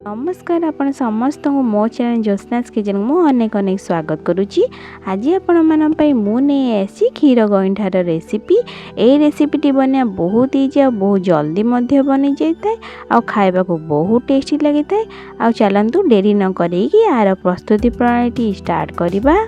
नमस्कार आपण समस्त मो चैनल ज्योत्स्नास किचन मु अनेक अनेक स्वागत करुच्ची। आज आपण मन मुझे क्षीर गईंठार रेसिपी। ए रेसिपीटी बना बहुत इजी और बहुत जल्दी बनी जाए और खाइबा को बहुत टेस्टी लगी था। आ चलतु डेरी न करी यार प्रस्तुति प्रणाली स्टार्ट करवा।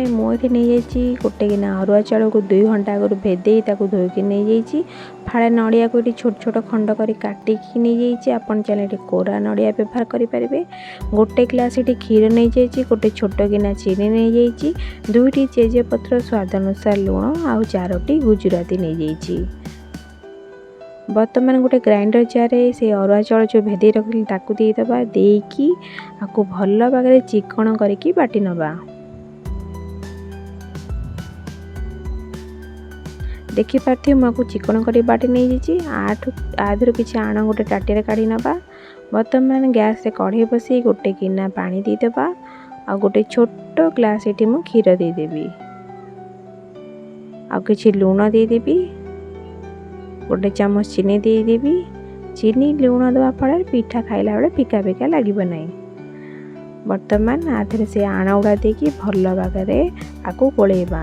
मुझे नहीं जाइए गोटे गिना अरुआ चाउल को 2 घंटा आगु भेदे धोईकी नहीं जाइए। फाड़े नड़िया को छोट छोट खंड कर काटिकी नहीं जाइए। आपन चैनल कोरा नड़िया व्यवहार करेंगे। गोटे ग्लास ये क्षीर नहीं जाइए। गोटे छोट गिना चीनी नहीं जाइए। 2टी तेजपत्र स्वाद अनुसार लुण आउ 4टी गुजराती नहीं जाइए। बर्तमान गोटे ग्राइंडर जार से अरुआ चाउल जो भेदे रखी देदेबा देकी आपको भल भाग चिकण करके बाटी नवा। देखिपारे मुझे चिकन कर बाटी नहीं जाइए। आधर किसी आण गोटे टाटिया काढ़ी नवा। बर्तमान गैस रे कढ़ई बसई गोटे गिना पानी देदेबा आ गोटे छोट ग्लास ये मु क्षीर देदेवी आ किसी लुण देदेवी। गोटे चामच चीनी देदेवी। चीनी लुण देवा फल पिठा खाइला बेले फिका फिका लगे ना। बर्तमान आधे से आण गुड़ा देकी भल भाग आपको गोलेबा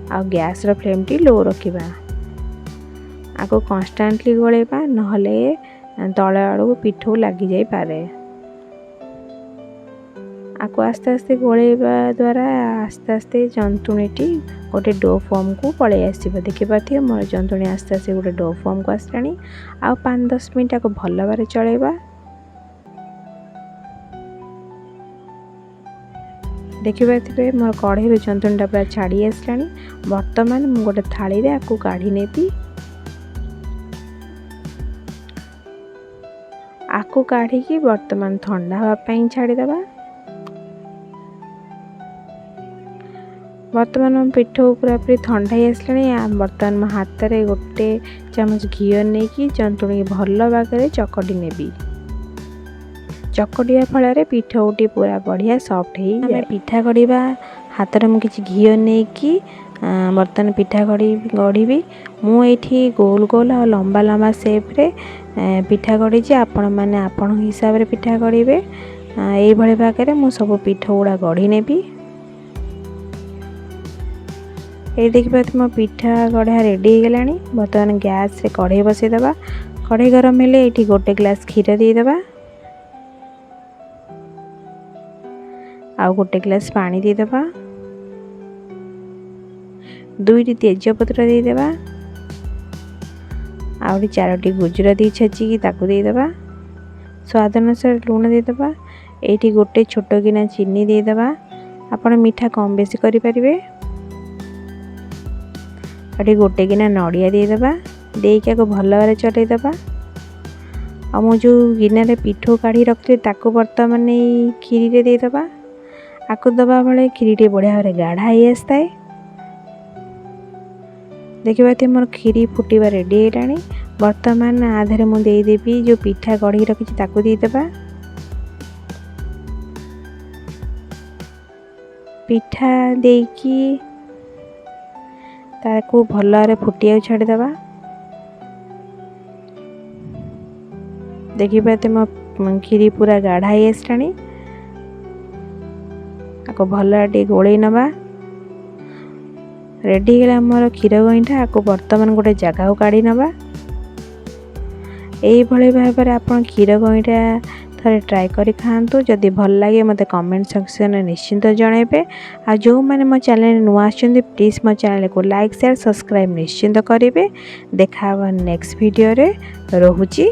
आ गैस रो फ्लेम टी लो रखिबा। आको कांस्टेंटली गोलेबा नहले तले आड़ू पिठो लगी जाई पारे। आको आस्ते आस्ते गोलेबा द्वारा आस्ते आस्ते जंतुणीटी गोटे डो फॉर्म को पड़े आसब। देखिपारे मोर जंतुणी आस्ते आस्ते गोटे डो फॉर्म को आसलानी। आ 5-10 मिनट आको भल भाव चलेबा। देखिपारे मोर कढ़ई जंतुणीटा पूरा छाड़ी आसलानी। बर्तमान मु गोटे थाली रे आपको काढ़ी नेबी। आपको काढ़ी की बर्तमान ठंडा होगापाई छाड़ीदेवा। बर्तमान पिठो पूरा पूरी ठंडा ही आसलानी। बर्तमान मो हाथ रे गोटे चामच घी नहीं कि जंतुणी भल भाग चकटी नेबी। चकटिया फल पिठोटी पूरा बढ़िया सॉफ्ट हो पिठा गढ़ा। हाथ में किसी घी नहीं कि बर्तमान पिठा गढ़ी मुझे गोल गोल और लंबा लंबा सेप्रे पिठा गढ़ी। आपण मैंने आपण हिसाब से पिठा गढ़े। ये भाग में मुझे सब पिठ गुड़ा गढ़ी नेबी। ये देखिए मो पिठा गढ़ा रेडी हो गलानी। बर्तमान गैस रे कढ़ई बसईदेवा। कढ़ई गरम हेले ये गोटे ग्लास क्षीर देदेबा आ गोटे ग्लास पानी देदेबा। 2टी तेजपत्र देदेबा आ 4टी गुजराती छेचिकी ताकू देदेबा। स्वाद अनुसार लुण देदेबा। एठी गोटे छोट गिना चीनी देदेबा। आपण मीठा कम बेसी करि परिबे। एठी गोटे गिना नड़िया देदेबा। देकी को भल भाव चलैदेबा। आ मु जो गिना रे पिठो काढ़ी रखले ताकू बर्तमान क्षीरी रे देदेबा। आको दबा बेले क्षीरी बढ़िया भाव गाढ़ा ही आसता है। देखिए मोर क्षीरी फुटवा रेडी है। बर्तमान आधे मुझे देदेवी जो पिठा गढ़ी रखी देदेबा। पिठा देकी ताको भल भाव फुटिया छाड़देबा। देखिए मो क्षीरी पूरा गाढ़ा ही आसलानी। आपको भल टे गोले नवा। रेडी गला मोर क्षीर गईंठा। आपको बर्तमान गोटे जगह को काढ़ी नवा। यही भाव में आप क्षीर गईंठा थरे ट्राए करी खातु। जदि भल लगे मते कमेंट सेक्शन में निश्चिंत जनइबे। आ जो मैंने मो चैनल नुआ आछंती प्लीज मो चैनल को लाइक शेयर सब्सक्राइब निश्चिंत करेंगे। देखा नेक्स्ट वीडियो रे। रहुची।